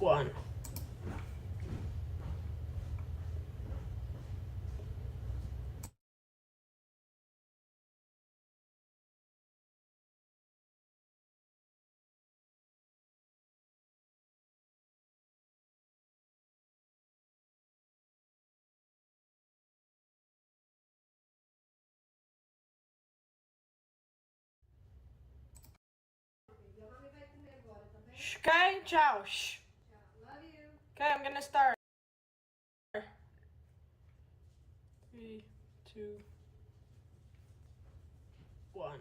1. Okay, ciao. Shh. Love you. Okay, I'm gonna start. 3, 2, 1.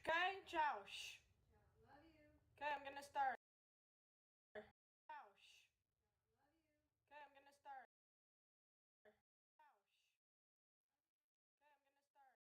Okay, ciao. Shh. Love you. Okay, I'm gonna start. Ciao. Shh. Okay, I'm gonna start. Ciao. Shh. Okay, I'm gonna start.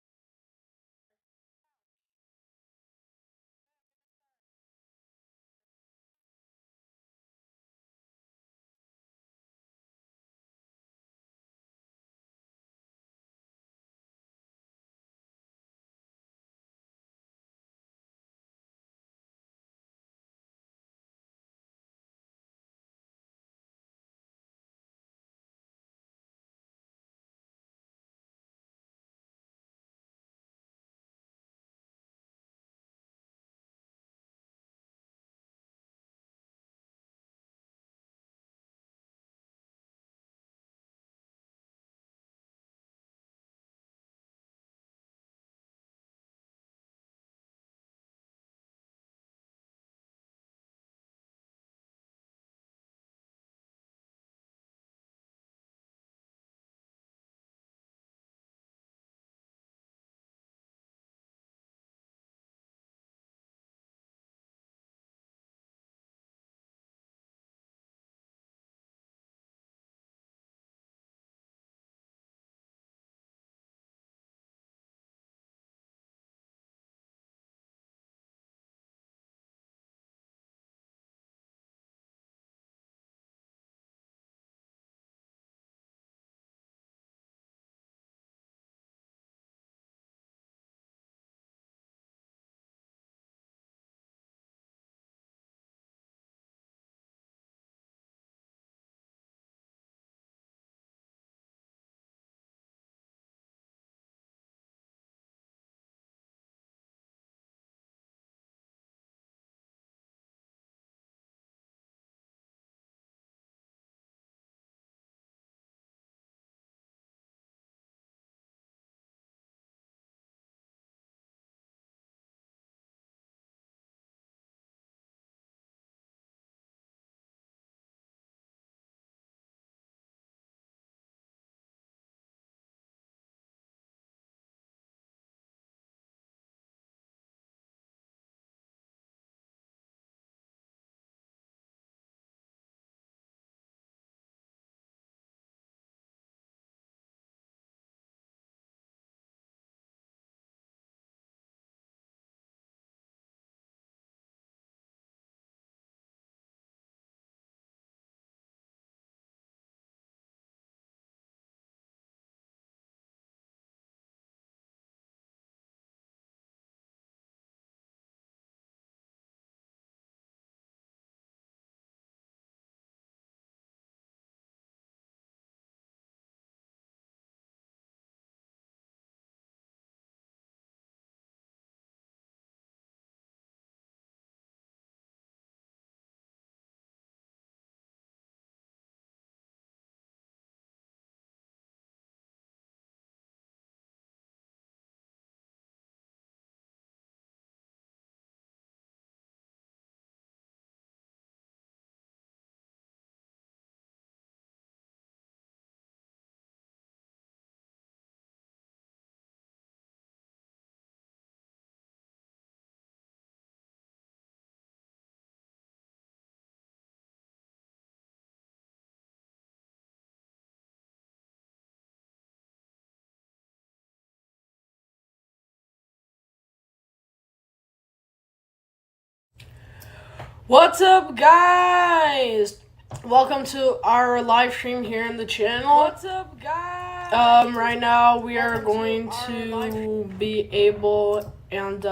What's up, guys? Welcome to our live stream here in the channel. What's up, guys? Right now we are going to be able and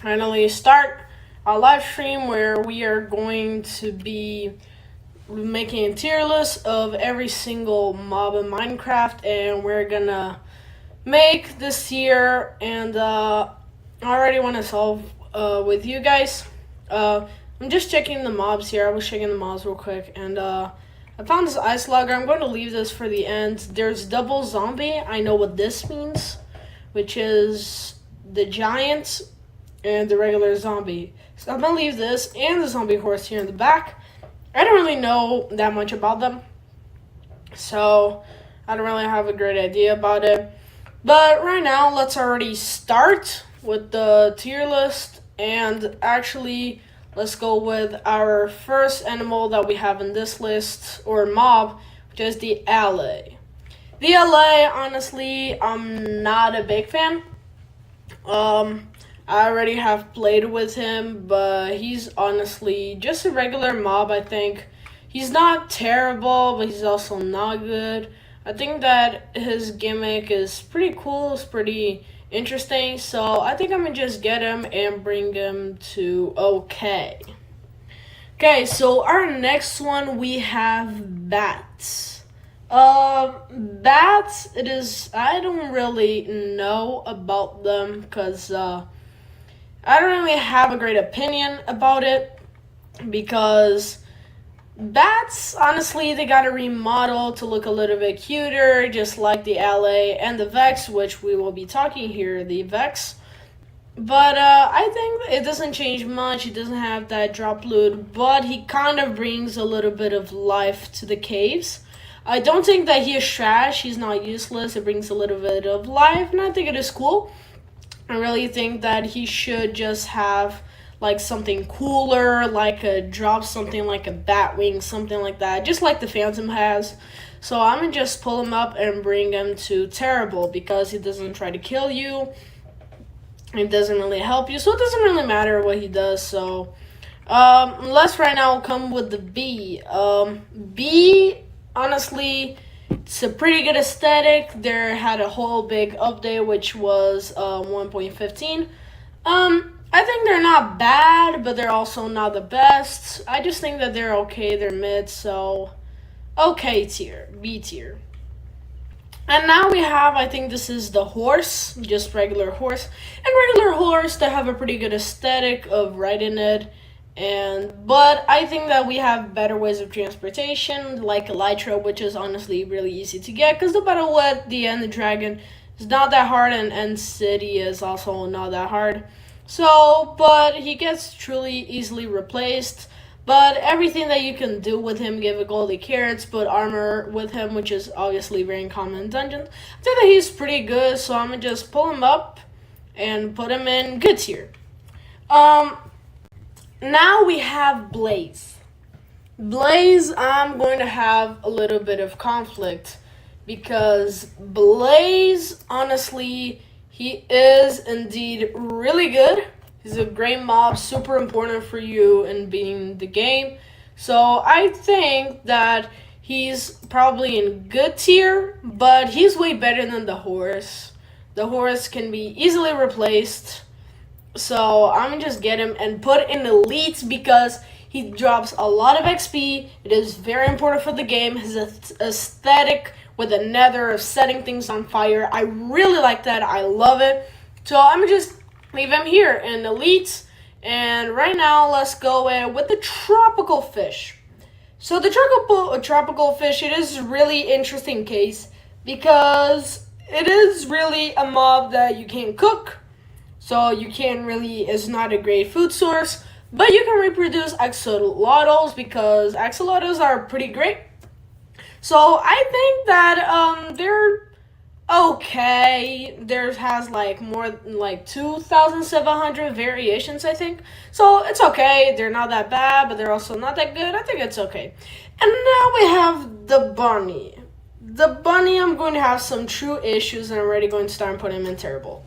finally start our live stream where we are going to be making a tier list of every single mob in Minecraft, and we're gonna make this tier. And I already want to solve with you guys. I'm just checking the mobs here. I was checking the mobs real quick, and I found this ice logger. I'm going to leave this for the end. There's double zombie. I know what this means, which is the giant and the regular zombie. So I'm going to leave this and the zombie horse here in the back. I don't really know that much about them, so I don't really have a great idea about it. But right now, let's already start with the tier list, and actually, let's go with our first animal that we have in this list, or mob, which is the LA. The LA, honestly, I'm not a big fan. I already have played with him, but he's honestly just a regular mob, I think. He's not terrible, but he's also not good. I think that his gimmick is pretty cool, it's pretty interesting, so I think I'm gonna just get him and bring him to okay. Okay, so our next one we have bats. Bats, I don't really know about them because I don't really have a great opinion about it, because bats, honestly, they got a remodel to look a little bit cuter, just like the LA and the Vex, which we will be talking here, the Vex. But I think it doesn't change much. He doesn't have that drop loot, but he kind of brings a little bit of life to the caves. I don't think that he is trash. He's not useless. It brings a little bit of life, and I think it is cool. I really think that he should just have like something cooler, like a drop something like a bat wing, something like that, just like the Phantom has. So I'm gonna just pull him up and bring him to terrible, because he doesn't try to kill you. It doesn't really help you, so it doesn't really matter what he does. So let's right now come with the B. B, honestly, it's a pretty good aesthetic. There had a whole big update, which was 1.15. I think they're not bad, but they're also not the best. I just think that they're okay. They're mid, so okay tier, B tier. And now we have, I think this is the horse, just regular horse. And regular horse, they have a pretty good aesthetic of riding it. But I think that we have better ways of transportation, like Elytra, which is honestly really easy to get, because the battle with the End Dragon is not that hard, and End City is also not that hard. So, but he gets truly easily replaced. But everything that you can do with him, give a goldy carrots, put armor with him, which is obviously very common in dungeons. I think that he's pretty good, so I'm gonna just pull him up and put him in good tier. Now we have Blaze. Blaze, I'm going to have a little bit of conflict, because Blaze, honestly, he is indeed really good. He's a great mob, super important for you in beating the game. So I think that he's probably in good tier, but he's way better than the horse. The horse can be easily replaced. So I'm gonna just get him and put in elite, because he drops a lot of XP. It is very important for the game. His aesthetic with the nether of setting things on fire, I really like that. I love it. So I'm gonna just leave him here in elite. And right now, let's go with the tropical fish. So the tropical fish, it is a really interesting case, because it is really a mob that you can't cook. So you can't really, it's not a great food source, but you can reproduce axolotls, because axolotls are pretty great. So I think that they're okay. There has like more than like 2,700 variations, I think. So it's okay. They're not that bad, but they're also not that good. I think it's okay. And now we have the bunny. The bunny, I'm going to have some true issues, and I'm already going to start putting him in terrible.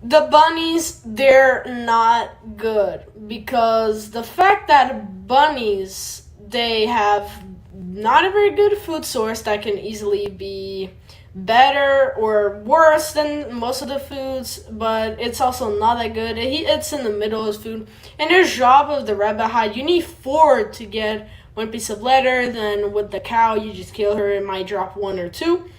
The bunnies, they're not good because the fact that bunnies, they have not a very good food source that can easily be better or worse than most of the foods, but it's also not that good. It's in the middle of food. And there's job of the rabbit hide. You need four to get one piece of leather. Then with the cow, you just kill her. It might drop one or two.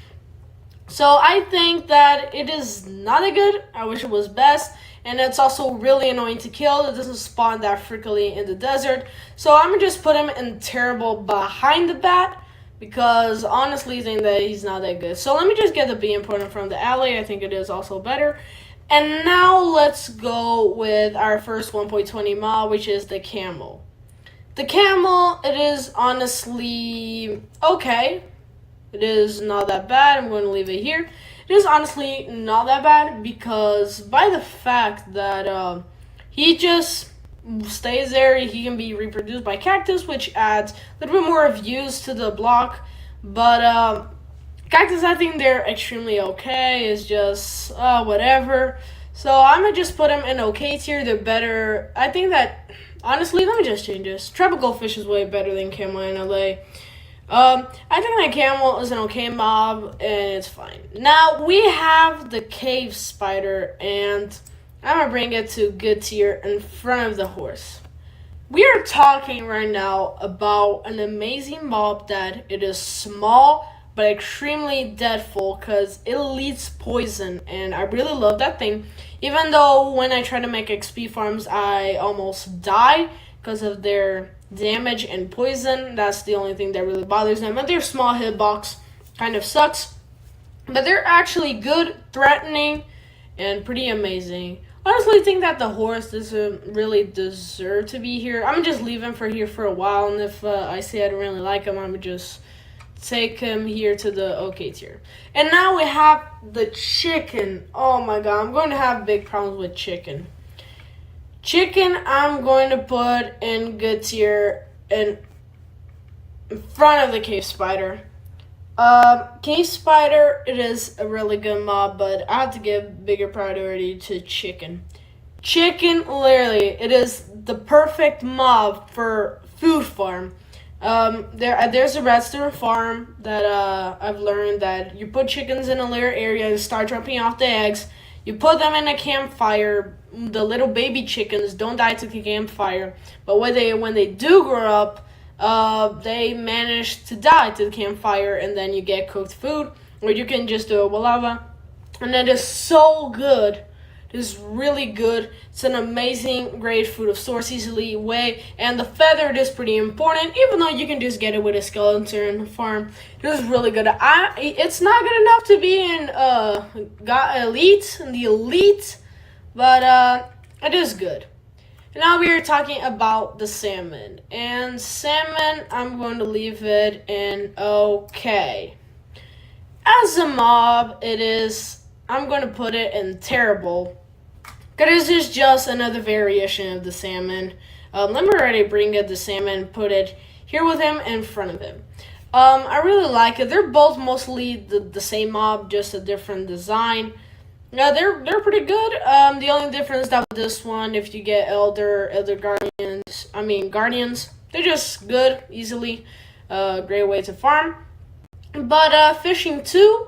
So I think that it is not that good. I wish it was best. And it's also really annoying to kill. It doesn't spawn that frequently in the desert. So I'm going to just put him in terrible behind the bat. Because honestly, I think that he's not that good. So let me just get the bee important from the alley. I think it is also better. And now let's go with our first 1.20 mob, which is the camel. The camel, it is honestly okay. It is not that bad. I'm going to leave it here. It is honestly not that bad because by the fact that he just stays there, he can be reproduced by cactus, which adds a little bit more views to the block. But cactus, I think they're extremely okay. It's just whatever. So I'm going to just put them in okay tier. They're better. I think that, honestly, let me just change this. Tropical fish is way better than camel in LA. I think that camel is an okay mob, and it's fine. Now, we have the cave spider, and I'm going to bring it to good tier in front of the horse. We are talking right now about an amazing mob that it is small, but extremely deadful, because it leads poison, and I really love that thing. Even though when I try to make XP farms, I almost die because of their damage and poison. That's the only thing that really bothers them. And their small hitbox kind of sucks. But they're actually good, threatening, and pretty amazing. Honestly, I think that the horse doesn't really deserve to be here. I'm just leave him for here for a while. And if I say I don't really like him, I'm just take him here to the okay tier. And now we have the chicken. Oh my god, I'm going to have big problems with chicken. Chicken, I'm going to put in good tier in front of the cave spider. Cave spider, it is a really good mob, but I have to give bigger priority to chicken. Chicken, literally, it is the perfect mob for food farm. There's a redstone farm that I've learned that you put chickens in a layer area and start dropping off the eggs. You put them in a campfire. The little baby chickens don't die to the campfire, but when they do grow up, they manage to die to the campfire, and then you get cooked food, or you can just do it with lava, and it is so good. It is really good. It's an amazing, great food of source, easily way, and the feather is pretty important, even though you can just get it with a skeleton farm. It is really good. It's not good enough to be in the elite, but it is good. And now we are talking about the salmon. And salmon, I'm going to leave it in okay. As a mob, I'm going to put it in terrible. Because this is just another variation of the salmon. Let me already bring up the salmon, put it here with him in front of him. I really like it. They're both mostly the same mob, just a different design. Yeah, they're pretty good. The only difference that with this one, if you get elder guardians, they're just good, easily, great way to farm. But fishing too.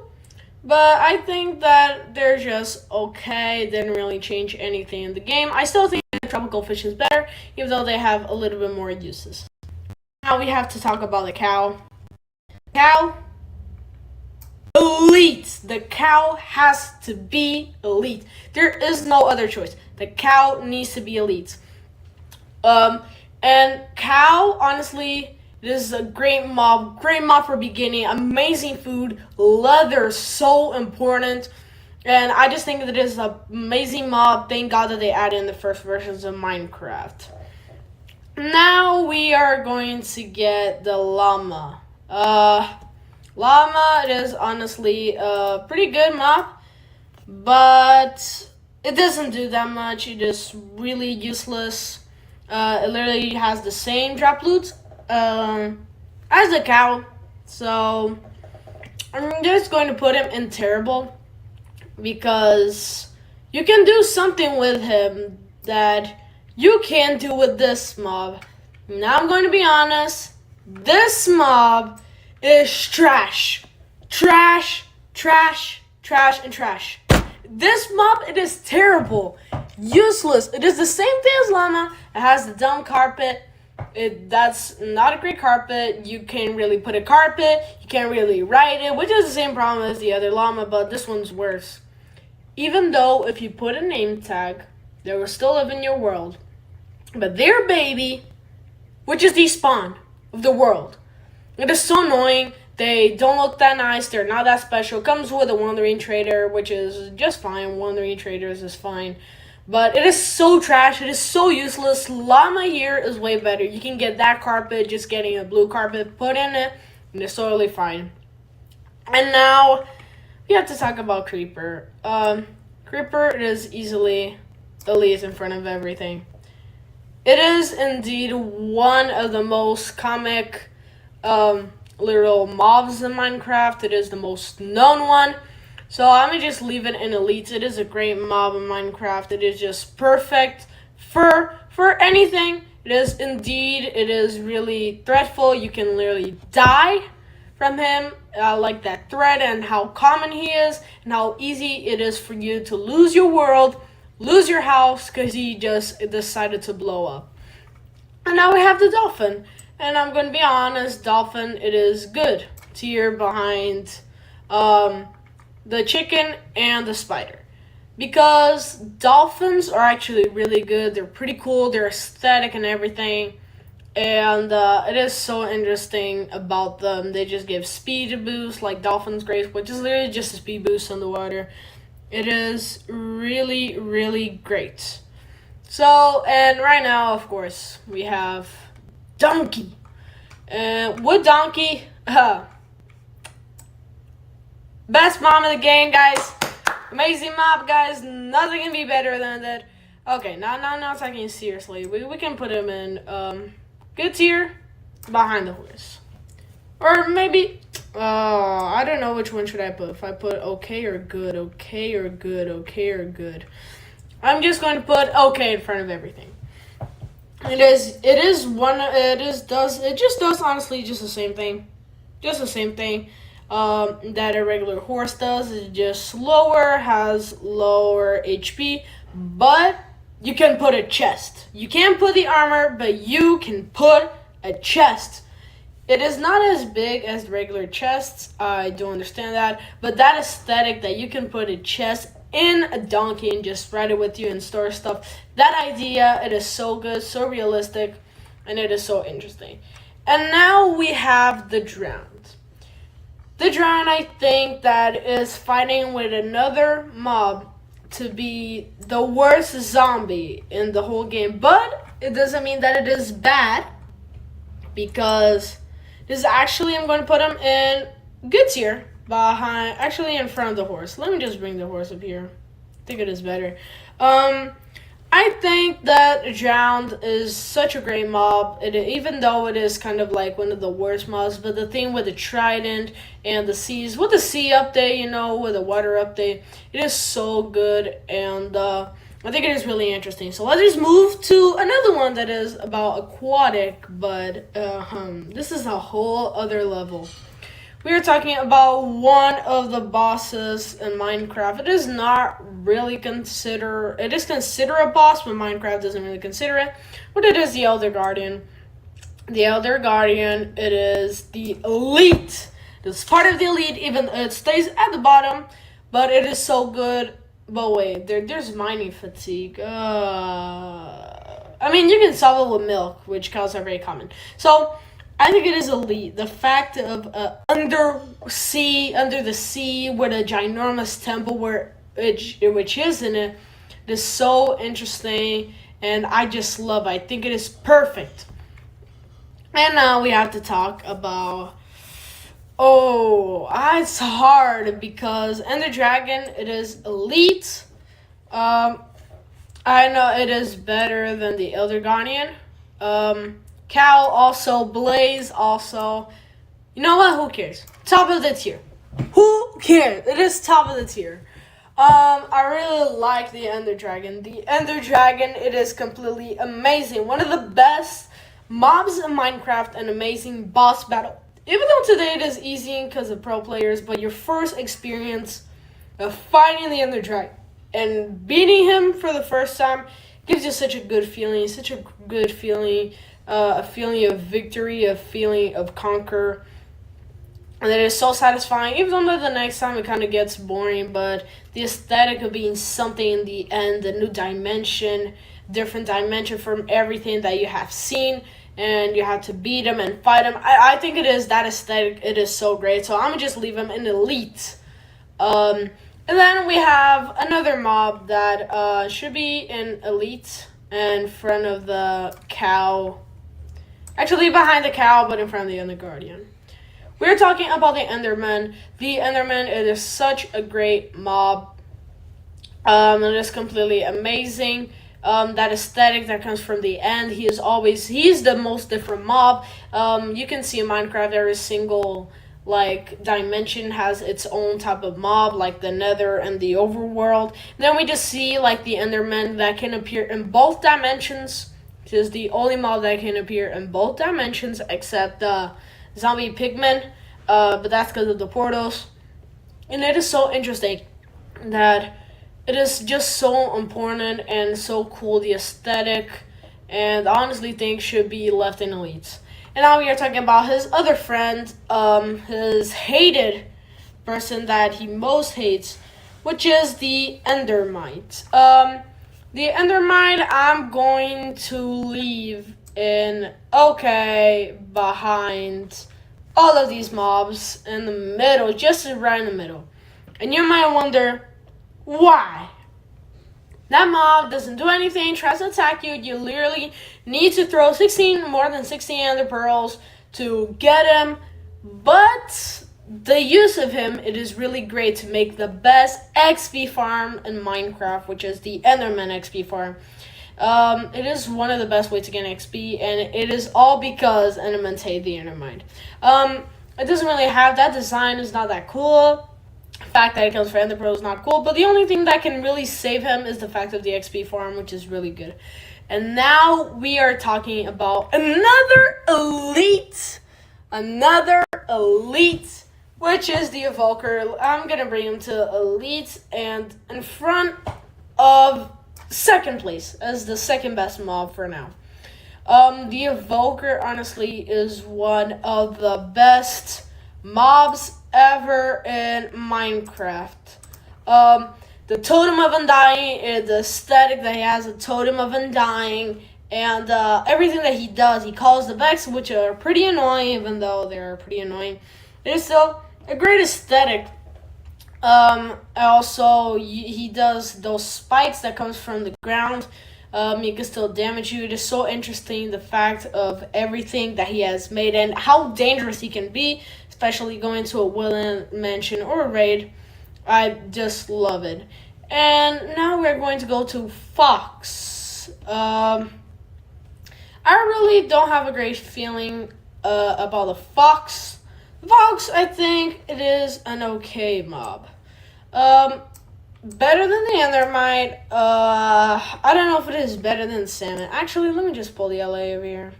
But I think that they're just okay. Didn't really change anything in the game. I still think tropical fish is better, even though they have a little bit more uses. Now we have to talk about the cow. Cow. Elite. The cow has to be elite. There is no other choice. The cow needs to be elite. And cow, honestly, this is a great mob for beginning. Amazing food, leather, so important. And I just think that it is an amazing mob. Thank God that they added in the first versions of Minecraft. Now we are going to get the llama. Llama, it is honestly a pretty good mob, but it doesn't do that much. It is really useless. It literally has the same drop loot as the cow, so I'm just going to put him in terrible because you can do something with him that you can't do with this mob. Now I'm going to be honest. This mob is trash. Trash, trash, trash, and trash. This mob, it is terrible. Useless. It is the same thing as llama. It has the dumb carpet. That's not a great carpet. You can't really put a carpet. You can't really ride it, which is the same problem as the other llama, but this one's worse. Even though if you put a name tag, they will still live in your world. But their baby, which is the spawn of the world, it is so annoying. They don't look that nice. They're not that special. It comes with a wandering trader, which is just fine. Wandering traders is fine. But it is so trash. It is so useless. Llama here is way better. You can get that carpet, just getting a blue carpet, put in it, and it's totally fine. And now we have to talk about Creeper. Creeper is easily elite in front of everything. It is indeed one of the most comic little mobs in Minecraft. It is the most known one. So I'm gonna just leave it in elite. It is a great mob in Minecraft. It is just perfect for anything. It is indeed. It is really threatful. You can literally die from him. I like that threat and how common he is and how easy it is for you to lose your world, lose your house because he just decided to blow up. And now we have the dolphin. And I'm going to be honest, dolphin, it is good tier behind the chicken and the spider. Because dolphins are actually really good. They're pretty cool. They're aesthetic and everything. And it is so interesting about them. They just give speed boost like Dolphin's Grace, which is literally just a speed boost in the water. It is really, really great. So, and right now, of course, we have Donkey. With Donkey, best mom in the game, guys. Amazing mob, guys. Nothing can be better than that. Okay, now taking it seriously. We can put him in good tier behind the horse. Or maybe, I don't know which one should I put. If I put okay or good, okay or good, okay or good. I'm just going to put okay in front of everything. It just does honestly just the same thing. Just the same thing that a regular horse does. It's just slower, has lower HP, but you can put a chest. You can't put the armor, but you can put a chest. It is not as big as the regular chests. I do understand that, but that aesthetic that you can put a chest in a donkey and just ride it with you and store stuff. That idea, it is so good, so realistic, and it is so interesting. And now we have the Drowned. The Drowned, I think, that is fighting with another mob to be the worst zombie in the whole game. But it doesn't mean that it is bad, because this is actually, I'm going to put him in good tier. Actually in front of the horse. Let me just bring the horse up here. I think it is better. I think that Drowned is such a great mob. Even though it is kind of like one of the worst mobs, but the thing with the trident and the seas, with the sea update, with the water update, it is so good, and I think it is really interesting. So let's just move to another one that is about aquatic, but this is a whole other level. We are talking about one of the bosses in Minecraft. It is not really considered a boss, but Minecraft doesn't really consider it. But it is the Elder Guardian. The Elder Guardian, it is the elite. It's part of the elite, even it stays at the bottom, but it is so good. But wait, there's mining fatigue. I mean, you can solve it with milk, which cows are very common. So I think it is elite. The fact of under the sea with a ginormous temple which is in it is so interesting, and I just love it. I think it is perfect. And now we have to talk about, it's hard because Ender Dragon, it is elite. I know it is better than the Elder Guardian. Cow also, Blaze also. You know what? Who cares? Top of the tier. Who cares? It is top of the tier. I really like the Ender Dragon. The Ender Dragon, it is completely amazing. One of the best mobs in Minecraft, an amazing boss battle. Even though today it is easy because of pro players, but your first experience of fighting the Ender Dragon and beating him for the first time gives you such a good feeling, a feeling of victory, a feeling of conquer. And it is so satisfying, even though the next time it kind of gets boring, but the aesthetic of being something in the end, a new dimension, different dimension from everything that you have seen, and you have to beat him and fight him. I think it is that aesthetic, it is so great, so I'm going to just leave him in Elite. And then we have another mob that should be in Elite in front of the cow. Actually, behind the cow, but in front of the Ender Guardian. We're talking about the Endermen. The Enderman, it is such a great mob. It is completely amazing. That aesthetic that comes from the end, he's the most different mob. You can see in Minecraft every single dimension has its own type of mob, like the Nether and the Overworld. Then we just see the Enderman that can appear in both dimensions. It is the only mob that can appear in both dimensions except zombie pigmen, but that's because of the portals. And it is so interesting that it is just so important and so cool, the aesthetic, and I honestly think should be left in Elites. And now we are talking about his other friend, his hated person that he most hates, which is the Endermite. The Endermite I'm going to leave behind all of these mobs in the middle, just right in the middle. And you might wonder, why? That mob doesn't do anything, tries to attack you. You literally need to throw more than 16 Ender Pearls to get him. But the use of him, it is really great to make the best XP farm in Minecraft, which is the Enderman XP farm. It is one of the best ways to get XP, and it is all because Endermen hate the Endermite. It doesn't really have that design, is not that cool. The fact that it comes for Ender Pearl is not cool, but the only thing that can really save him is the fact of the XP farm, which is really good. And now we are talking about another elite, which is the Evoker. I'm gonna bring him to Elite and in front of second place as the second best mob for now. The Evoker honestly is one of the best mobs ever in Minecraft. The Totem of Undying, the aesthetic that he has, a Totem of Undying, and everything that he does, he calls the Vex, which are pretty annoying, even though they're pretty annoying. It is still a great aesthetic. Also, he does those spikes that comes from the ground. He can still damage you. It is so interesting, the fact of everything that he has made and how dangerous he can be, especially going to a woodland mansion or a raid. I just love it. And now we're going to go to Fox. I really don't have a great feeling about the Fox. Fox, I think it is an okay mob. Better than the Endermite. I don't know if it is better than Salmon. Actually, let me just pull the LA over here.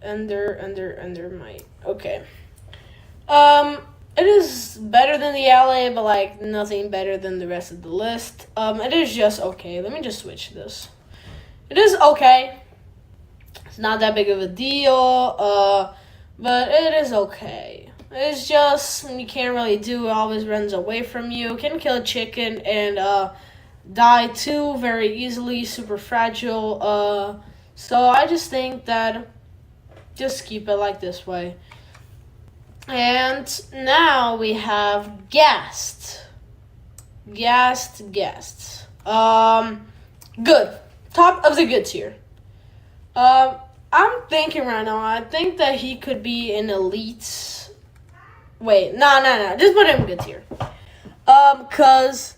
Endermite. Okay. It is better than the LA, but nothing better than the rest of the list. It is just okay. Let me just switch this. It is okay. It's not that big of a deal. But it is okay. It's just, you can't really do, it always runs away from you. Can kill a chicken and die too very easily, super fragile. So I just think that just keep it like this way. And now we have Ghast. Ghast. Good. Top of the good tier. I'm thinking right now, I think that he could be an Elite. Wait, no. Just put him in good tier. Cause,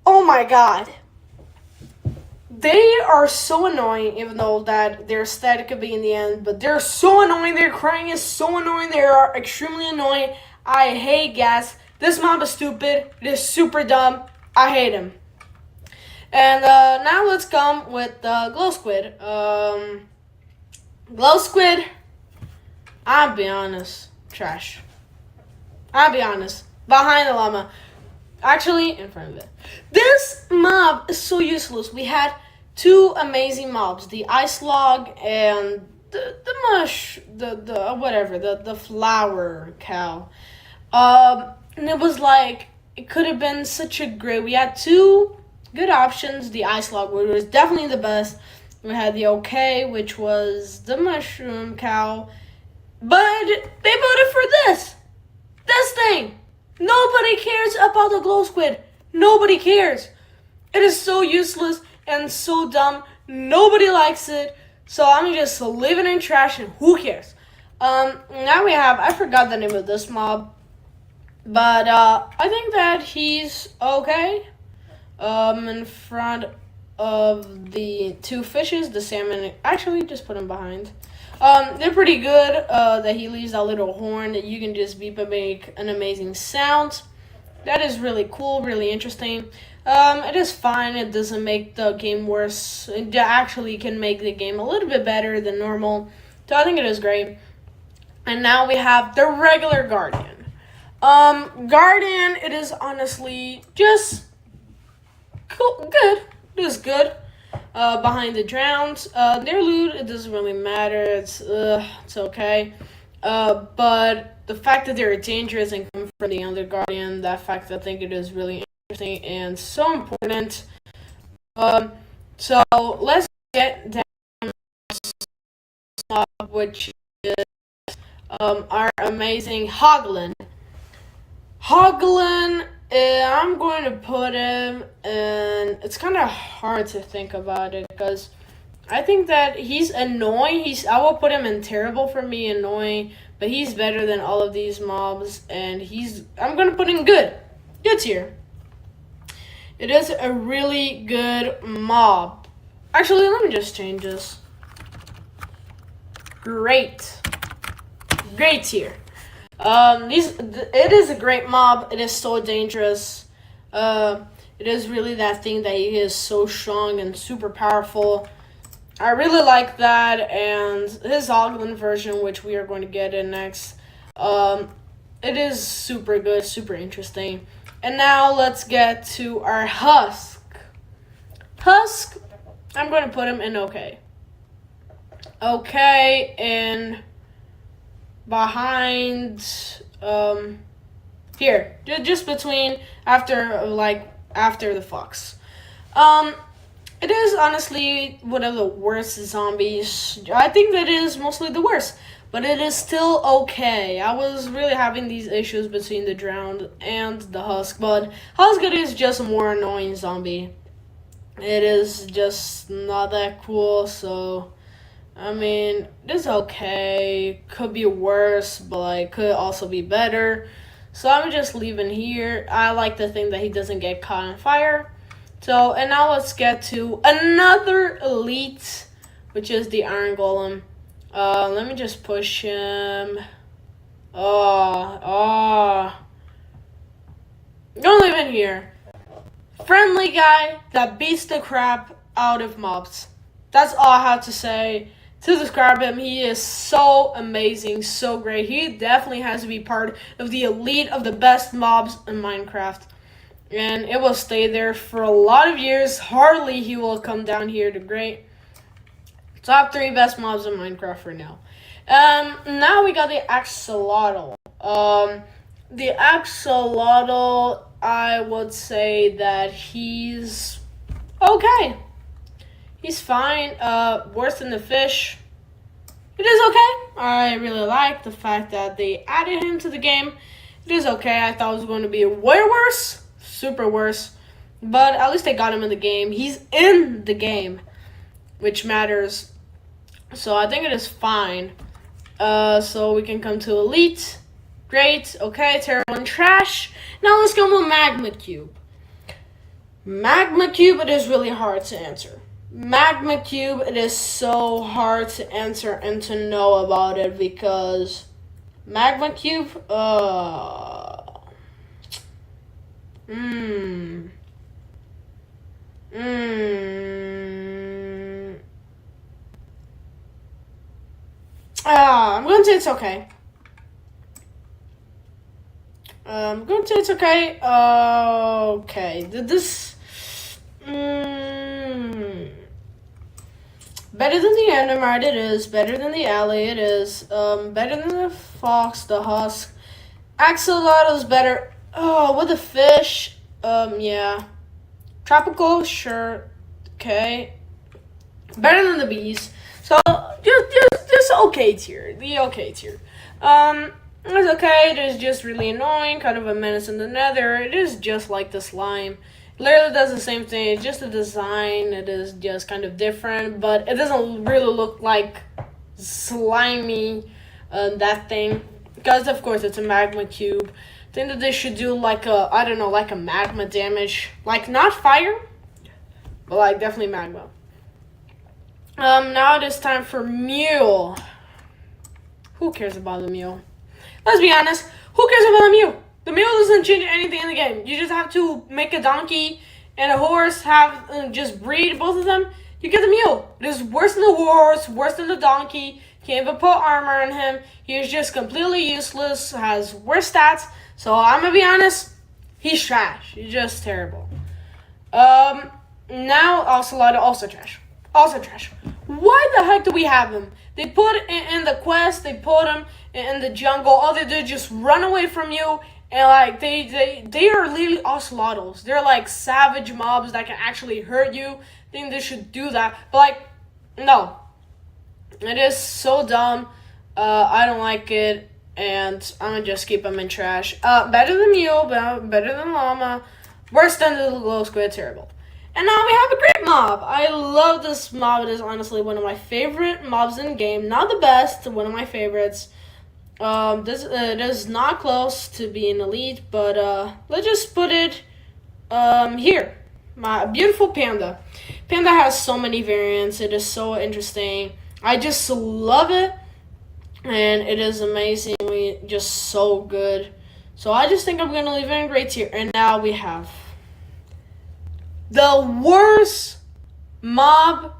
oh my god. They are so annoying, even though that their aesthetic could be in the end, but they're so annoying, their crying is so annoying, they are extremely annoying. I hate Ghast. This mob is stupid. It is super dumb. I hate him. And now let's come with Glow Squid. Glow Squid, I'll be honest, trash. I'll be honest. Behind the llama. Actually, in front of it. This mob is so useless. We had two amazing mobs. The ice log and the mush, the flower cow. And it was like, it could have been such a great, we had two good options. The ice log, which was definitely the best. We had the okay, which was the mushroom cow. But they voted for this thing. Nobody cares about the glow squid. Nobody cares. It is so useless and so dumb. Nobody likes it. So I'm just leaving it in trash and who cares? Now we have, I forgot the name of this mob. But I think that he's okay. In front of the two fishes, the salmon, actually just put him behind. They're pretty good. That he leaves that little horn that you can just beep and make an amazing sound. That is really cool, really interesting. It is fine. It doesn't make the game worse. It actually can make the game a little bit better than normal. So I think it is great. And now we have the regular Guardian. Guardian, it is honestly just cool, good. It is good. Behind the drowns, their loot, it doesn't really matter. It's okay. But the fact that they're dangerous and come from the Under Guardian, that fact I think it is really interesting and so important. So let's get down to which is our amazing Hoglin. Hoglin, I'm going to put him in, it's kind of hard to think about it because I think that he's annoying. I will put him in terrible for me, annoying, but he's better than all of these mobs, and I'm going to put him good. Good tier. It is a really good mob. Actually, let me just change this. Great. Great tier. It is a great mob. It is so dangerous. It is really that thing that he is so strong and super powerful. I really like that, and his Oglin version, which we are going to get in next, it is super good, super interesting. And now let's get to our Husk. Husk, I'm going to put him in okay. Okay, and behind here, just between after the fox. It is honestly one of the worst zombies. I think that it is mostly the worst, but it is still okay. I was really having these issues between the drowned and the husk, but Husk is just a more annoying zombie. It is just not that cool, so I mean, it's okay. Could be worse, but like could also be better. So I'm just leaving here. I like the thing that he doesn't get caught on fire. So, and now let's get to another elite, which is the Iron Golem. Let me just push him. Don't leave in here. Friendly guy that beats the crap out of mobs. That's all I have to say to describe him. He is so amazing, so great. He definitely has to be part of the elite of the best mobs in Minecraft. And it will stay there for a lot of years. Hardly he will come down here to great. Top 3 best mobs in Minecraft for now. Now we got the Axolotl. The Axolotl, I would say that he's okay. He's fine. Worse than the fish. It is okay. I really like the fact that they added him to the game. It is okay. I thought it was going to be way worse. Super worse. But at least they got him in the game. He's in the game, which matters. So I think it is fine. So we can come to Elite. Great. Okay. Terrible and trash. Now let's go with Magma Cube. Magma Cube, it is really hard to answer. Magma Cube, it is so hard to answer and to know about it because Magma Cube, Mmm. Mmm. I'm going to say it's okay. I'm going to say it's okay. Okay. Did this... Better than the Endermite, it is. Better than the Alley, it is. Better than the Fox, the Husk. Axolotl's better. Oh, with the fish. Yeah. Tropical, sure. Okay. Better than the bees. So, just okay tier. The okay tier. It's okay. It is just really annoying. Kind of a menace in the nether. It is just like the slime. Literally does the same thing. It's just the design. It is just kind of different, but it doesn't really look like slimy. That thing, because of course it's a magma cube. I think that they should do like a, I don't know, like a magma damage, like not fire, but like definitely magma. Now it is time for mule. Who cares about the mule? Let's be honest. Who cares about the mule? The mule doesn't change anything in the game. You just have to make a donkey and a horse, have just breed both of them. You get the mule. It is worse than the horse, worse than the donkey. Can't even put armor on him. He is just completely useless. Has worse stats. So I'm gonna be honest. He's trash. He's just terrible. Now Ocelot also trash. Also trash. Why the heck do we have him? They put in the quest. They put him in the jungle. All they do is just run away from you. And like they are literally ocelotls. They're like savage mobs that can actually hurt you. I think they should do that. But like, no. It is so dumb. I don't like it. And I'm gonna just keep them in trash. Better than mule, better than llama. Worse than the glow squid, terrible. And now we have a great mob. I love this mob. It is honestly one of my favorite mobs in the game. Not the best, one of my favorites. It is not close to being elite, but let's just put it here. My beautiful panda. Panda has so many variants. It is so interesting. I just love it, and it is amazingly just so good. So I just think I'm gonna leave it in great tier. And now we have the worst mob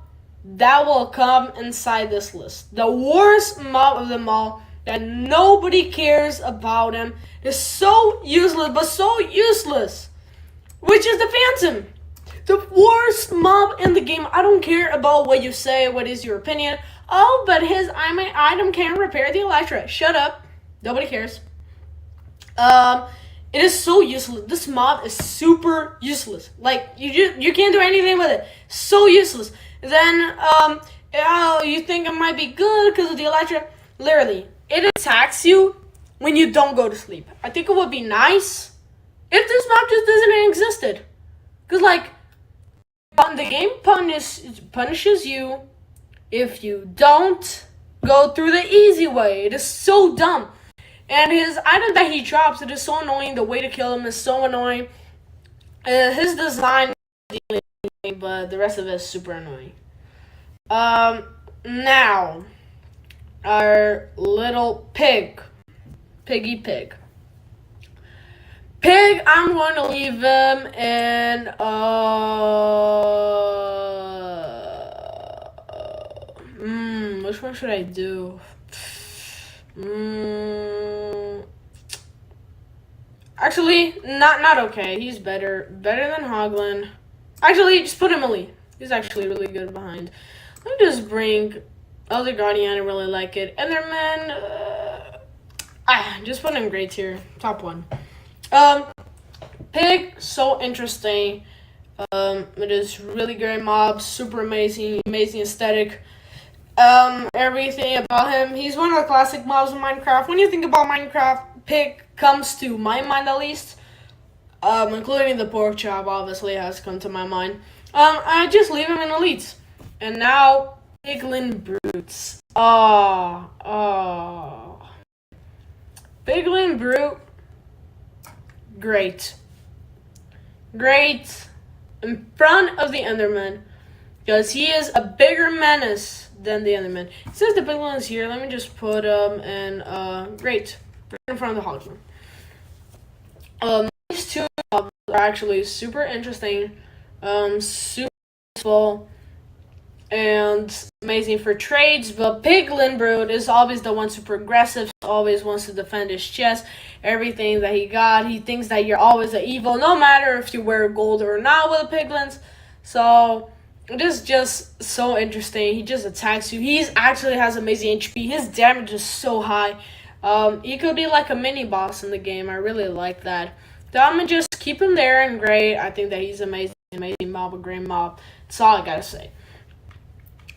that will come inside this list. The worst mob of them all. That nobody cares about him. Is so useless, but so useless. Which is the Phantom. The worst mob in the game. I don't care about what you say, what is your opinion. Oh, but his item can repair the Elytra. Shut up. Nobody cares. It is so useless. This mob is super useless. Like, you can't do anything with it. So useless. Then, you think it might be good because of the Elytra. Literally. It attacks you when you don't go to sleep. I think it would be nice if this map just doesn't existed. Because, like, the game punishes you if you don't go through the easy way. It is so dumb. And his item that he drops, it is so annoying. The way to kill him is so annoying. His design is the only thing, but the rest of it is super annoying. Now... our little piggy pig. I'm going to leave him in, which one should I do? Actually, not okay. He's better than Hoglin. Actually, just put him elite. He's actually really good behind. Let me just bring Elder Guardian. I really like it. Endermen, just put him in great tier, top one. Pig, so interesting. It is really great mob, super amazing aesthetic. Everything about him. He's one of the classic mobs in Minecraft. When you think about Minecraft, Pig comes to my mind at least. Including the pork chop, obviously has come to my mind. I just leave him in elites. And now, Piglin Brutes. Piglin Brute. Great. In front of the Enderman. Because he is a bigger menace than the Enderman. Since the Piglin is here, let me just put him in, great. Right in front of the Hogsman. These two mobs are actually super interesting, super useful, and amazing for trades. But Piglin Brood is always the one super aggressive, always wants to defend his chest, everything that he got. He thinks that you're always an evil, no matter if you wear gold or not with the Piglins. So it is just so interesting. He just attacks you. He actually has amazing HP. His damage is so high. He could be like a mini boss in the game. I really like that. So I'm gonna just keep him there and great. I think that he's amazing mob, a great mob. That's all I gotta say.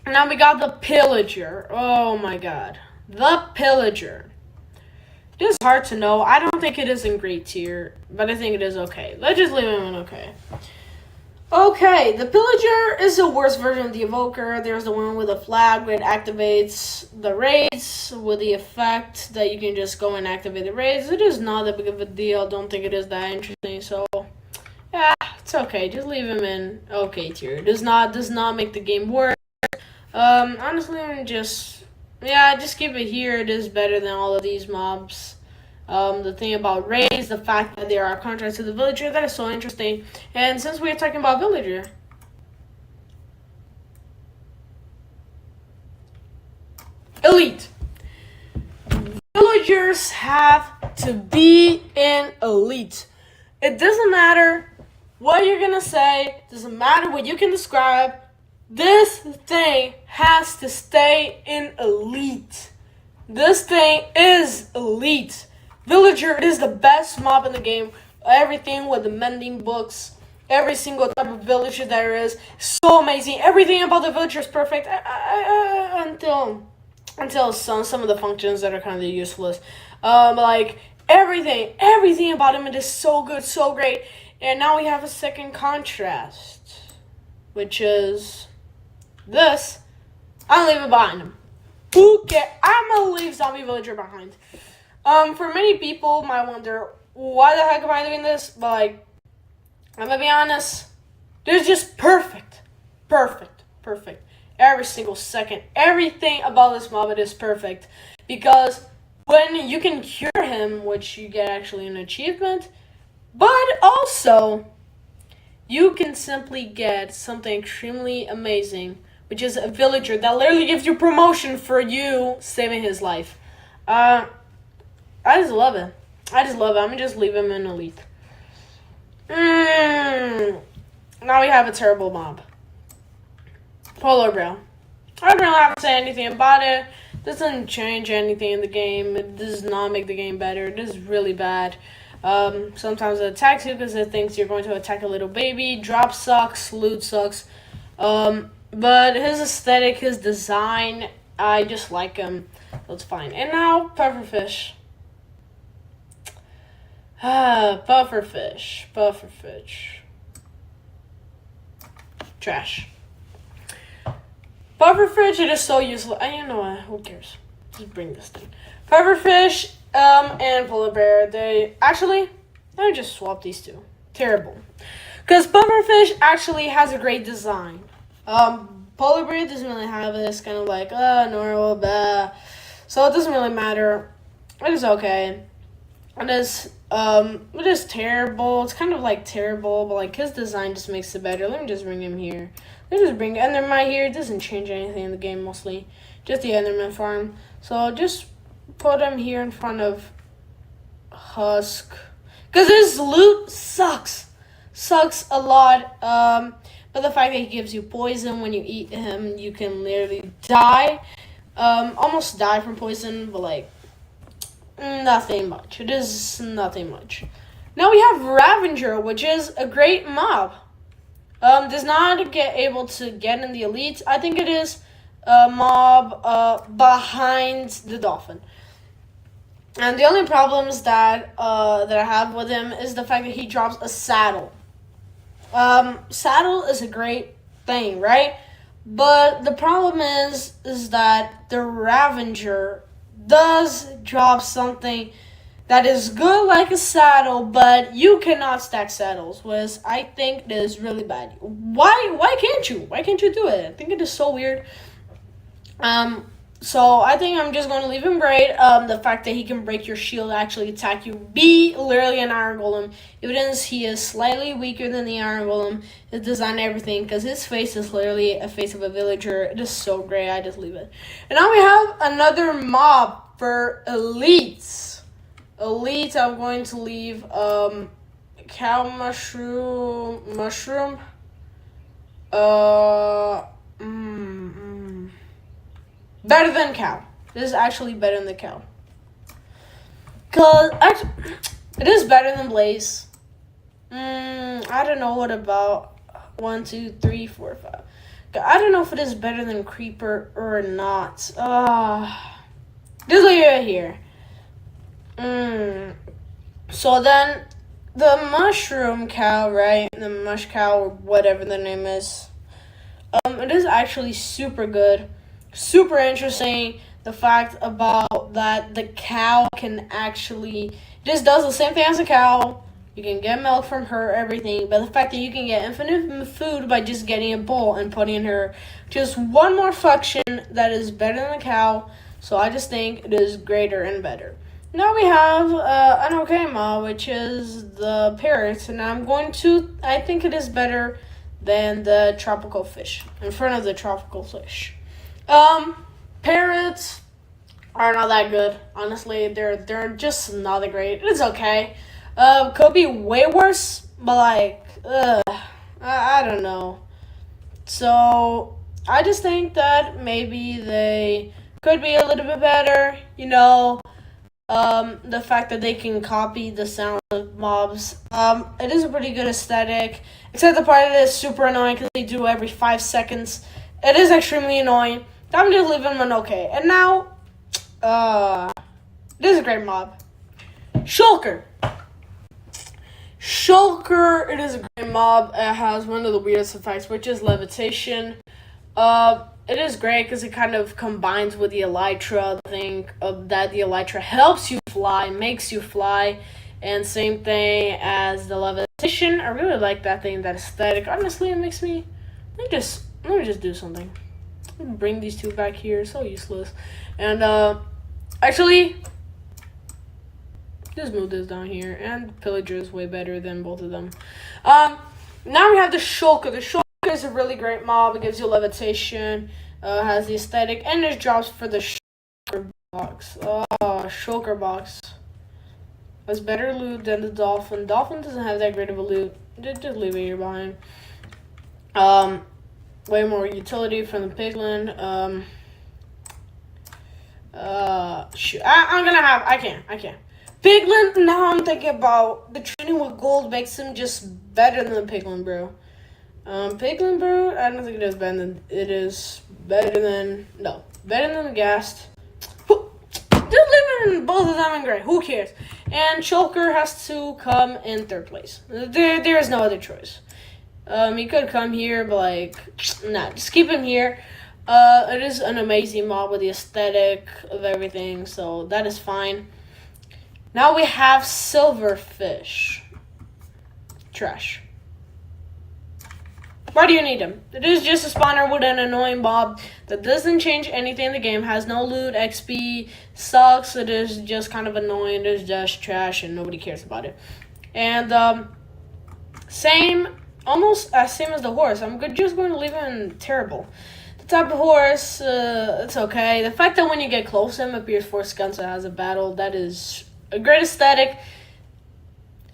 Now we got the Pillager. Oh my god. The Pillager. It is hard to know. I don't think it is in great tier, but I think it is okay. Let's just leave him in okay. Okay, the Pillager is the worst version of the Evoker. There's the one with a flag where it activates the raids with the effect that you can just go and activate the raids. It is not that big of a deal. Don't think it is that interesting. So, yeah, it's okay. Just leave him in okay tier. It does not make the game worse. Honestly, just keep it here. It is better than all of these mobs. The thing about raids, the fact that there are contracts to the villager, that is so interesting. And since we're talking about villager, elite. Villagers have to be in elite. It doesn't matter what you're gonna say, it doesn't matter what you can describe. This thing has to stay in elite. This thing is elite. Villager is the best mob in the game. Everything with the mending books, every single type of villager there is, so amazing. Everything about the villager is perfect until some of the functions that are kind of useless. Like everything about him, it is so good, so great. And now we have a second contrast, which is this. I'm leaving it behind him. Okay, I'm gonna leave Zombie Villager behind. For many people might wonder, why the heck am I doing this? But like, I'm gonna be honest, this is just perfect. Every single second, everything about this mob, it is perfect. Because when you can cure him, which you get actually an achievement, but also, you can simply get something extremely amazing, which is a villager that literally gives you promotion for you saving his life. I just love it. I'm gonna just leave him in elite. Now we have a terrible mob. Polar Bear. I don't really have to say anything about it. Doesn't change anything in the game. It does not make the game better. It is really bad. Sometimes it attacks you because it thinks you're going to attack a little baby. Drop sucks. Loot sucks. But his aesthetic, his design, I just like him. That's fine. And now, Pufferfish. Pufferfish. Trash. Pufferfish, it is so useless. You know what? Who cares? Just bring this thing. Pufferfish, and Polar Bear, let me just swap these two. Terrible. Because Pufferfish actually has a great design. Polar Bear doesn't really have this kind of like, normal, blah. So it doesn't really matter. It is okay. It is terrible. It's kind of like terrible, but like his design just makes it better. Let me just bring him here. Let me just bring Enderman here. It doesn't change anything in the game mostly. Just the Enderman farm. So just put him here in front of Husk. Because his loot sucks. Sucks a lot. But the fact that he gives you poison when you eat him, you can literally die. Almost die from poison, but like nothing much. It is nothing much. Now we have Ravager, which is a great mob. Does not get able to get in the elite. I think it is a mob behind the Dolphin. And the only problems that I have with him is the fact that he drops a saddle. Saddle is a great thing, right? But the problem is that the Ravager does drop something that is good like a saddle, but you cannot stack saddles, which I think is really bad. Why can't you? Why can't you do it? I think it is so weird. So I think I'm just going to leave him great. The fact that he can break your shield, actually attack you, be literally an iron golem. Evidence he is slightly weaker than the iron golem. His design, everything, because his face is literally a face of a villager. It is so great. I just leave it. And now we have another mob for elites. Elite, I'm going to leave cow mushroom. Better than cow. This is actually better than the cow. Cause it is better than blaze. I don't know what about 1, 2, 3, 4, 5. I don't know if it is better than creeper or not. Just leave it here. So then the mushroom cow, right? The mush cow or whatever the name is. It is actually super good. Super interesting, the fact about that the cow can actually just does the same thing as a cow. You can get milk from her, everything, but the fact that you can get infinite food by just getting a bowl and putting in her, just one more function that is better than the cow. So I just think it is greater and better. Now we have an okay mob, which is the parrot, and I think it is better than the tropical fish, in front of the tropical fish. Parrots are not that good. Honestly, they're just not that great. It's okay. Could be way worse, but like, I don't know. So I just think that maybe they could be a little bit better. You know, the fact that they can copy the sound of mobs. It is a pretty good aesthetic, except the part that is super annoying because they do every 5 seconds. It is extremely annoying. I'm just leaving them okay. And now, this is a great mob. Shulker. Shulker, it is a great mob. It has one of the weirdest effects, which is levitation. It is great because it kind of combines with the elytra thing of that the elytra helps you fly, makes you fly, and same thing as the levitation. I really like that thing, that aesthetic. Honestly, it makes me. Let me just do something. Bring these two back here. So useless. And actually, just move this down here. And pillager is way better than both of them. Now we have the shulker. The shulker is a really great mob. It gives you levitation. Has the aesthetic, and there's drops for the shulker box. Shulker box has better loot than the dolphin. Dolphin doesn't have that great of a loot. Just leave it here behind. Way more utility from the piglin. I can't. Piglin, now I'm thinking about the training with gold makes him just better than the piglin, bro. Piglin, bro, I don't think it is better than, better than the ghast. Just leave both of them in gray, who cares? And Shulker has to come in 3rd place. There is no other choice. He could come here, but like, nah, just keep him here. It is an amazing mob with the aesthetic of everything, so that is fine. Now we have silverfish. Trash. Why do you need him? It is just a spawner with an annoying mob that doesn't change anything in the game, has no loot, XP, sucks. It is just kind of annoying. It is just trash and nobody cares about it. And almost as same as the horse. I'm just going to leave him terrible. The type of horse, it's okay. The fact that when you get close to him, appears 4 seconds as a battle, that is a great aesthetic.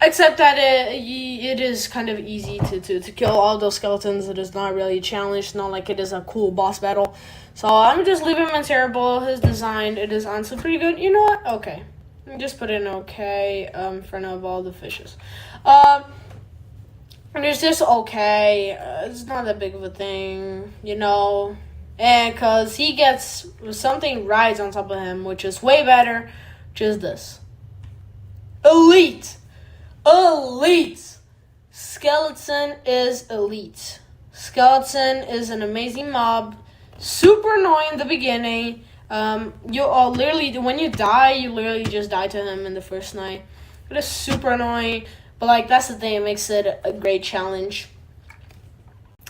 Except that it is kind of easy to kill all those skeletons. It is not really a challenge. It's not like it is a cool boss battle. So I'm just leaving him in terrible. His design, it is honestly pretty good. You know what? Okay. Just put in okay in front of all the fishes. And it's just okay. It's not that big of a thing, you know. And because he gets something rides on top of him, which is way better, which is this. Elite! Skeleton is elite. Skeleton is an amazing mob. Super annoying in the beginning. You all literally, when you die, you literally just die to him in the first night. It is super annoying. But like, that's the thing, it makes it a great challenge.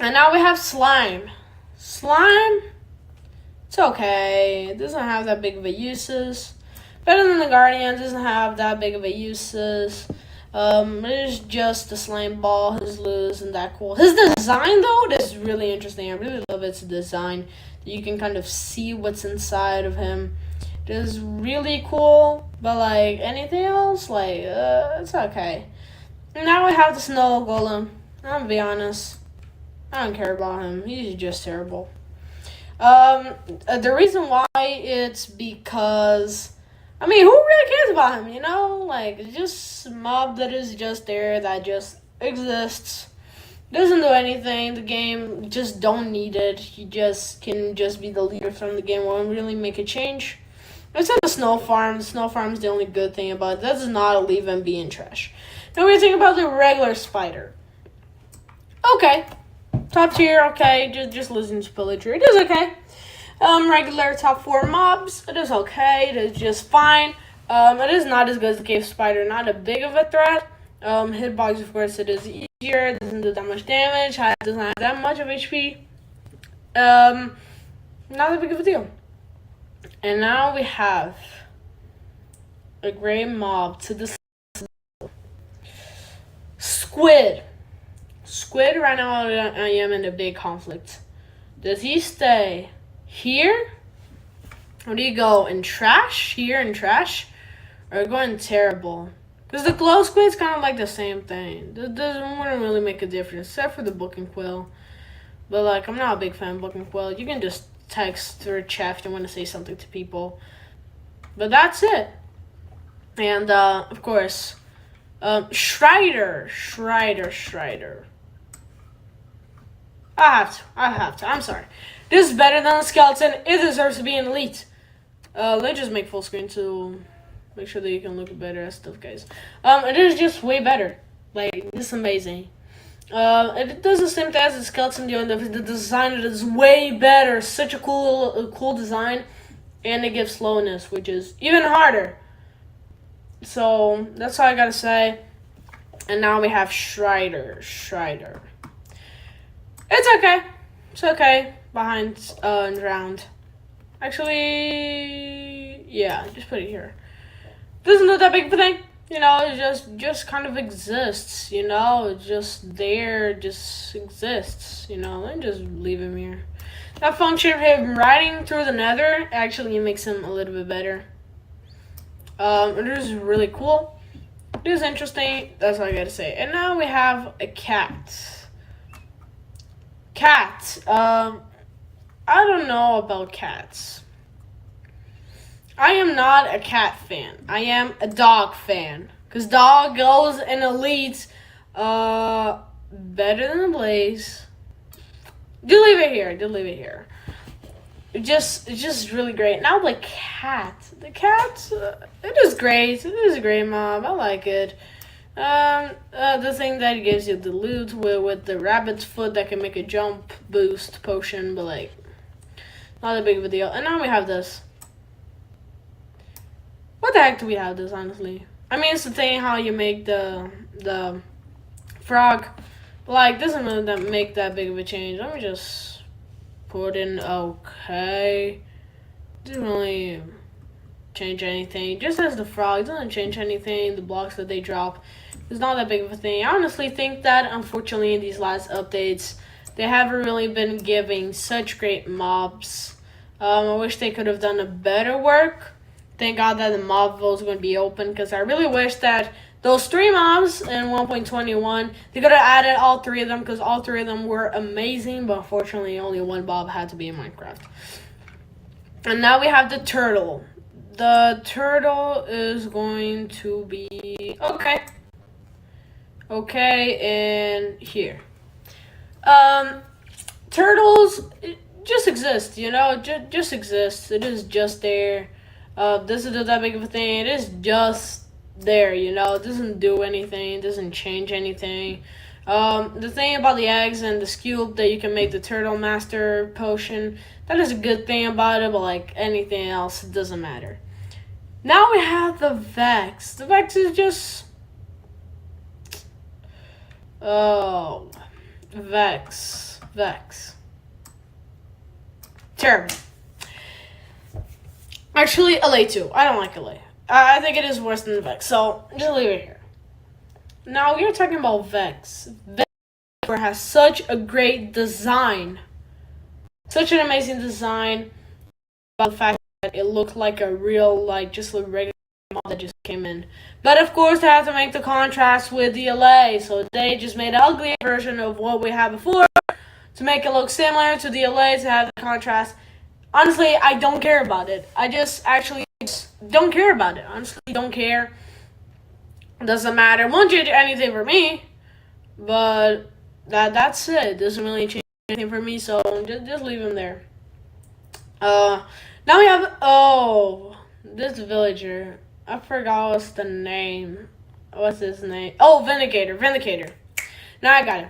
And now we have slime. Slime, It's okay. It doesn't have that big of a uses. Better than the Guardian. Doesn't have that big of a uses. It is just a slime ball. His loot isn't that cool. His design though, is really interesting. I really love its design. You can kind of see what's inside of him. It is really cool. But like anything else, like it's okay. Now we have the snow golem. I'm gonna be honest. I don't care about him. He's just terrible. The reason why it's because, I mean, who really cares about him? You know, like it's just a mob that is just there, that just exists. Doesn't do anything. The game just don't need it. He just can just be the leader from the game. Won't really make a change. Except the snow farm. The snow farm is the only good thing about it. That does not leave him being trash. Now we think about the regular spider. Okay. Top tier, okay. Just losing to pillager. It is okay. Regular top 4 mobs. It is okay. It is just fine. It is not as good as the cave spider. Not a big of a threat. Hitbox, of course, it is easier. It doesn't do that much damage. It doesn't have that much of HP. Not that big of a deal. And now we have a gray mob to the squid. Squid, right now I am in a big conflict. Does he stay here? Or do you go in trash? Here in trash? Or go in terrible? Because the glow squid's kind of like the same thing. It wouldn't really make a difference, except for the book and quill. But like, I'm not a big fan of book and quill. You can just text or chat if you want to say something to people. But that's it. And of course, Strider. I have to. I'm sorry. This is better than a skeleton. It deserves to be an elite. Let's just make full screen to make sure that you can look better at stuff, guys. It is just way better. Like, it's amazing. It does the same thing as the skeleton doing. The design is way better. Such a cool design. And it gives slowness, which is even harder. So, that's all I gotta say. And now we have Strider. It's okay. It's okay. Behind and drowned. Actually, yeah, just put it here. Doesn't do that big of a thing. You know, it just kind of exists. You know, it's just there, just exists. You know, and just leave him here. That function of him riding through the nether actually makes him a little bit better. It is really cool. It is interesting. That's all I gotta say. And now we have a cat. I don't know about cats. I am not a cat fan. I am a dog fan. Because dog goes in elite better than the Blaze. Do leave it here. It's just really great. Now the cat. The cat, it is great. It is a great mob. I like it. The thing that gives you the loot with the rabbit's foot that can make a jump boost potion, but like, not that big of a deal. And now we have this. What the heck do we have this, honestly? I mean, it's the thing how you make the frog. But like, doesn't really make that big of a change. Let me just put in okay. Doesn't really change anything. Just as the frog, doesn't change anything. The blocks that they drop, it's not that big of a thing. I honestly think that, unfortunately, in these last updates, they haven't really been giving such great mobs. I wish they could have done a better work. Thank God that the mob vote is going to be open, because I really wish that those 3 mobs in 1.21, they could have added all 3 of them, because all 3 of them were amazing, but unfortunately only 1 mob had to be in Minecraft. And now we have the turtle. The turtle is going to be okay, and here. Turtles just exist, you know, just exists. It is just there. This is that big of a thing. It is just there, you know. It doesn't do anything. It doesn't change anything. The thing about the eggs and the scoop that you can make the turtle master potion, that is a good thing about it, but like anything else, it doesn't matter. Now we have the Vex. The Vex is just... oh, Vex. Terrible. Actually, LA too. I don't like LA. I think it is worse than Vex. So just leave it here. Now we are talking about Vex. Vex has such a great design, such an amazing design. About the fact that it looked like a real, like just a regular mob that just came in. But of course, they have to make the contrast with the LA, so they just made an ugly version of what we had before to make it look similar to the LA to have the contrast. Honestly, I don't care about it. I just actually don't care about it. Honestly, don't care. Doesn't matter. Won't change anything for me. But that's it. It doesn't really change anything for me. So just leave him there. Now we have this villager. I forgot what's the name. What's his name? Oh, Vindicator. Now I got it.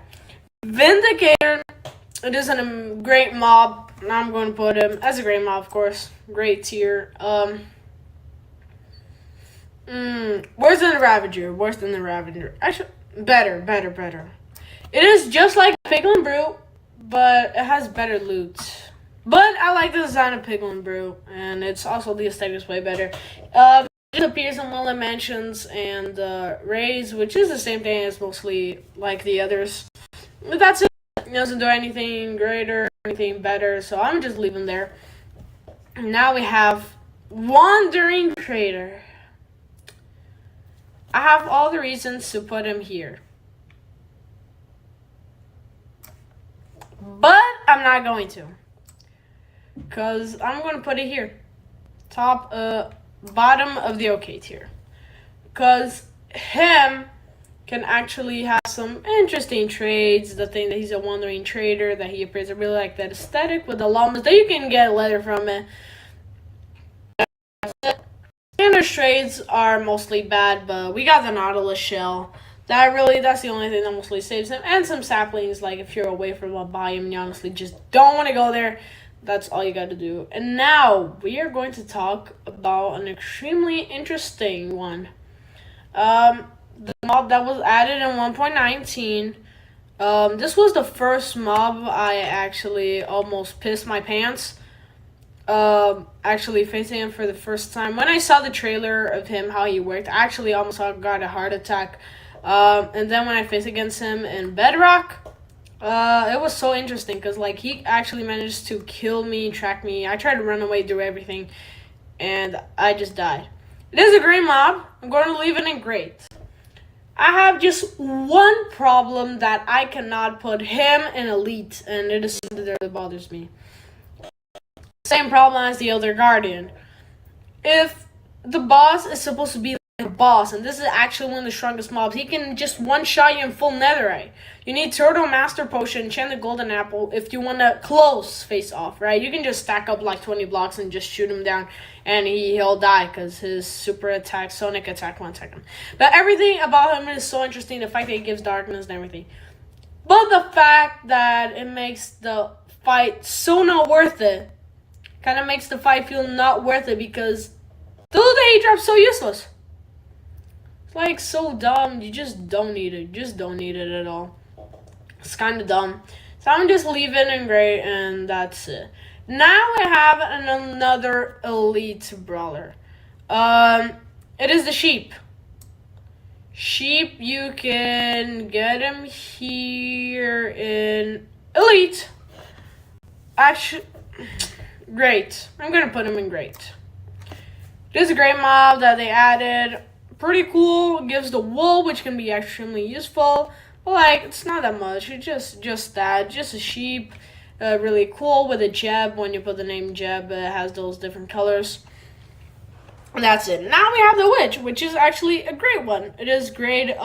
Vindicator. It is a great mob. Now I'm going to put him as a great mob, of course. Great tier. Worse than the Ravager. Actually, better. It is just like Piglin Brute, but it has better loot. But I like the design of Piglin Brute, and it's also the aesthetics way better. It appears in one of the mansions and raids, which is the same thing as mostly like the others. But that's it. It doesn't do anything greater, anything better, so I'm just leaving there. Now we have Wandering Trader. I have all the reasons to put him here, but I'm not going to, because I'm going to put it here, bottom of the okay tier, because him can actually have some interesting trades. The thing that he's a wandering trader, that he appears to really like that aesthetic with the llamas, that you can get leather from it. Standard trades are mostly bad, but we got the Nautilus shell. That's the only thing that mostly saves him. And some saplings, like if you're away from a biome and you honestly just don't want to go there, that's all you got to do. And now we are going to talk about an extremely interesting one. The mob that was added in 1.19. This was the first mob I actually almost pissed my pants. Actually facing him for the first time. When I saw the trailer of him, how he worked, I actually almost got a heart attack. And then when I faced against him in Bedrock, it was so interesting because like he actually managed to kill me, track me. I tried to run away, do everything, and I just died. It is a great mob. I'm going to leave it in great. I have just one problem that I cannot put him in elite, and it is something that bothers me. Same problem as the Elder Guardian. If the boss is supposed to be like a boss, and this is actually one of the strongest mobs, he can just one-shot you in full netherite. You need Turtle Master Potion, enchant the Golden Apple if you want to close face off, right? You can just stack up like 20 blocks and just shoot him down, and he'll die because his super attack, Sonic attack, won't attack him. But everything about him is so interesting, the fact that he gives darkness and everything. But the fact that it makes the fight so not worth it, kind of makes the fight feel not worth it because the day drop's so useless. It's like so dumb. You just don't need it. Just don't need it at all. It's kind of dumb. So I'm just leaving in gray and that's it. Now I have another elite brawler. It is the sheep. Sheep, you can get him here in elite. Actually, great. I'm gonna put him in great. It is a great mob that they added. Pretty cool. It gives the wool, which can be extremely useful. But like, it's not that much. It's just that. Just a sheep. Really cool with a Jeb. When you put the name Jeb, it has those different colors. And that's it. Now we have the witch, which is actually a great one. It is great in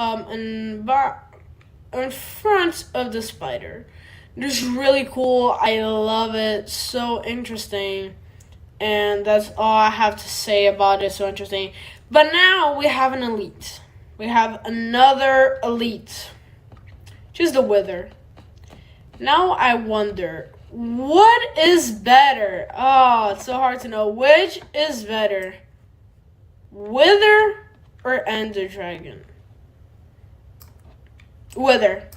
front of the spider. It's really cool. I love it. So interesting. And that's all I have to say about it. So interesting. But now we have an elite. We have another elite. Just the Wither. Now I wonder, what is better? Oh, it's so hard to know. Which is better? Wither or Ender Dragon? Wither.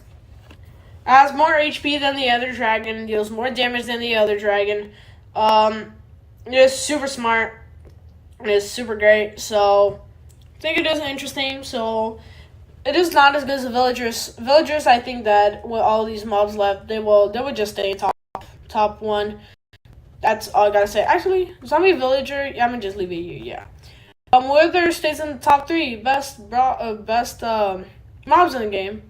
Has more HP than the other dragon, deals more damage than the other dragon. It is super smart. is super great. So I think it is interesting. So it is not as good as the villagers. Villagers, I think that with all these mobs left, they would just stay top one. That's all I gotta say. Actually, zombie villager, yeah, I'm gonna just leave it here. Yeah. Wither stays in the top 3 best mobs in the game.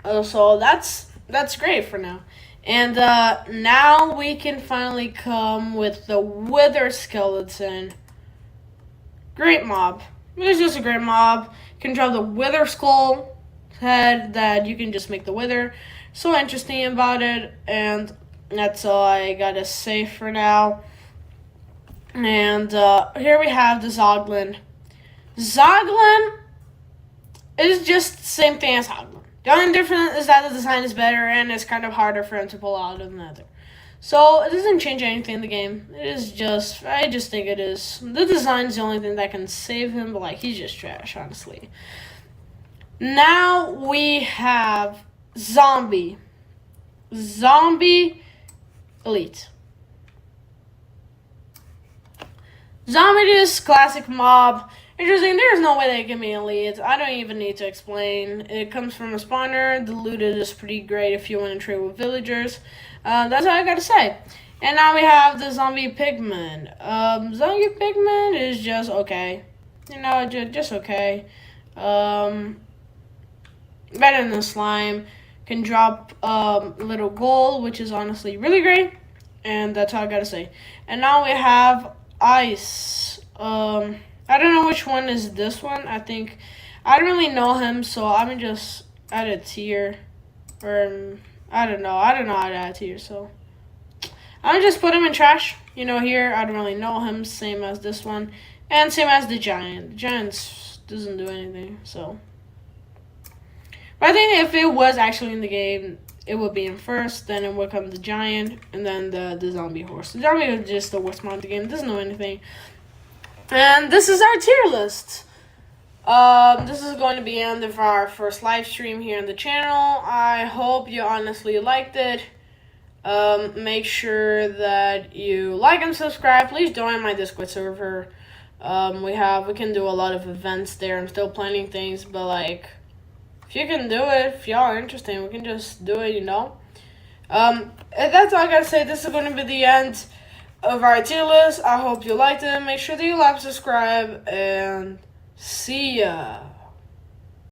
So that's great for now. And now we can finally come with the Wither skeleton. Great mob. It's just a great mob. You can draw the Wither skull head that you can just make the Wither. So interesting about it, and that's all I gotta say for now. And here we have the Zoglin. Zoglin is just the same thing as Hoglin. The only difference is that the design is better and it's kind of harder for him to pull out of the nether. So it doesn't change anything in the game. It is just, I just think it is. The design is the only thing that can save him, but like he's just trash, honestly. Now we have Zombie. Zombie Elite. Zombie is classic mob. Interesting, there's no way they give me elite. I don't even need to explain. It comes from a spawner. The loot is pretty great if you want to trade with villagers. That's all I gotta say. And now we have the zombie pigman. Zombie pigman is just okay. You know, just okay. Better than the slime. Can drop little gold, which is honestly really great. And that's all I gotta say. And now we have ice. I don't know which one is this one. I think I don't really know him, so I'm gonna just add a tier. Or I don't know how to add a tier, so I'm gonna just put him in trash. You know, here I don't really know him. Same as this one, and same as the giant. The giant doesn't do anything, so. But I think if it was actually in the game, it would be in first, then it would come the giant, and then the zombie horse. The zombie is just the worst mod in the game. It doesn't know anything. And this is our tier list. This is going to be the end of our first live stream here on the channel. I hope you honestly liked it. Make sure that you like and subscribe. Please join my Discord server. We can do a lot of events there. I'm still planning things, but like, if you can do it, if y'all are interested, we can just do it, you know. And that's all I gotta say. This is going to be the end of our tier list. I hope you liked it. Make sure that you like, subscribe, and see ya.